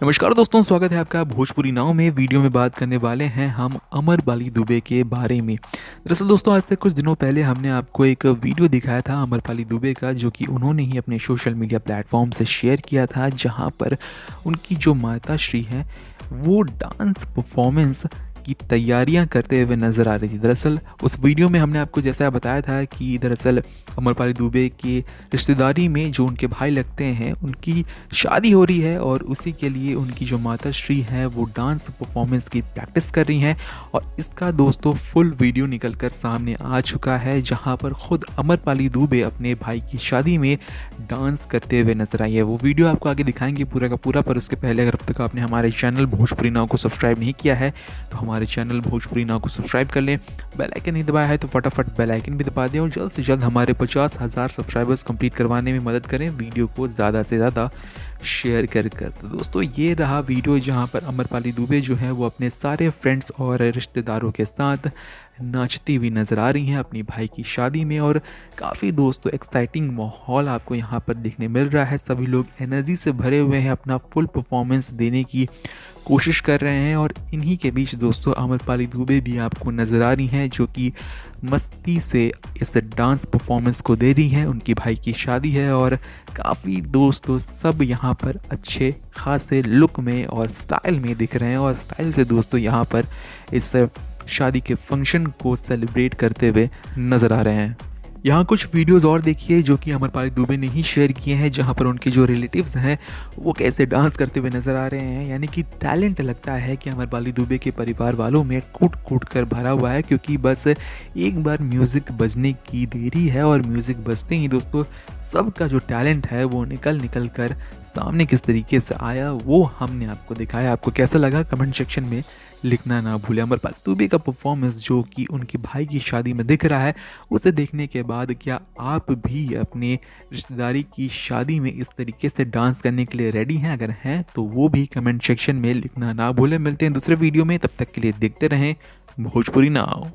नमस्कार दोस्तों, स्वागत है आपका भोजपुरी नाव में। वीडियो में बात करने वाले हैं हम अमरपाली दुबे के बारे में। दरअसल दोस्तों, आज से कुछ दिनों पहले हमने आपको एक वीडियो दिखाया था अमरपाली दुबे का, जो कि उन्होंने ही अपने सोशल मीडिया प्लेटफॉर्म से शेयर किया था, जहां पर उनकी जो माताश्री हैं वो डांस परफॉर्मेंस की तैयारियां करते हुए नज़र आ रही थी। दरअसल उस वीडियो में हमने आपको जैसा बताया था कि दरअसल अमरपाली दुबे के रिश्तेदारी में जो उनके भाई लगते हैं उनकी शादी हो रही है, और उसी के लिए उनकी जो माताश्री है वो डांस परफॉर्मेंस की प्रैक्टिस कर रही हैं। और इसका दोस्तों फुल वीडियो निकल कर सामने आ चुका है, जहां पर खुद अमरपाली दुबे अपने भाई की शादी में डांस करते हुए नजर आई है। वो वीडियो आपको आगे दिखाएंगे पूरा का पूरा, पर उसके पहले अगर अब तक आपने हमारे चैनल भोजपुरी नाव को सब्सक्राइब नहीं किया है तो हमारे चैनल भोजपुरी नाव को सब्सक्राइब कर लें। बेल आइकन नहीं दबाया है तो फटाफट बेल आइकन भी दबा दें, और जल्द से जल्द हमारे 50,000 सब्सक्राइबर्स कंप्लीट करवाने में मदद करें, वीडियो को ज़्यादा से ज़्यादा शेयर कर। तो दोस्तों, ये रहा वीडियो जहां पर अमरपाली दुबे जो है वो अपने सारे फ्रेंड्स और रिश्तेदारों के साथ नाचती हुई नज़र आ रही हैं अपनी भाई की शादी में। और काफ़ी दोस्तों एक्साइटिंग माहौल आपको यहाँ पर देखने मिल रहा है। सभी लोग एनर्जी से भरे हुए हैं, अपना फुल परफॉर्मेंस देने की कोशिश कर रहे हैं। और इन्हीं के बीच दोस्तों अमरपाली दुबे भी आपको नज़र आ रही हैं, जो कि मस्ती से इस डांस परफॉर्मेंस को दे रही हैं। उनकी भाई की शादी है और काफ़ी दोस्तों सब यहाँ पर अच्छे खासे लुक में और स्टाइल में दिख रहे हैं, और स्टाइल से दोस्तों यहाँ पर इस शादी के फंक्शन को सेलिब्रेट करते हुए नज़र आ रहे हैं। यहाँ कुछ वीडियोस और देखिए जो कि अमरपाली दुबे ने ही शेयर किए हैं, जहाँ पर उनके जो रिलेटिव्स हैं वो कैसे डांस करते हुए नज़र आ रहे हैं। यानी कि टैलेंट लगता है कि अमरपाली दुबे के परिवार वालों में कूट कूट कर भरा हुआ है, क्योंकि बस एक बार म्यूज़िक बजने की देरी है, और म्यूज़िक बजते ही दोस्तों सबका जो टैलेंट है वो निकल कर सामने किस तरीके से आया वो हमने आपको दिखाया। आपको कैसा लगा कमेंट सेक्शन में लिखना ना भूलें। अमरपाली दुबे का परफॉर्मेंस जो कि उनके भाई की शादी में दिख रहा है, उसे देखने के बाद क्या आप भी अपने रिश्तेदारी की शादी में इस तरीके से डांस करने के लिए रेडी हैं? अगर हैं तो वो भी कमेंट सेक्शन में लिखना ना भूलें। मिलते हैं दूसरे वीडियो में, तब तक के लिए देखते रहें भोजपुरी नाव।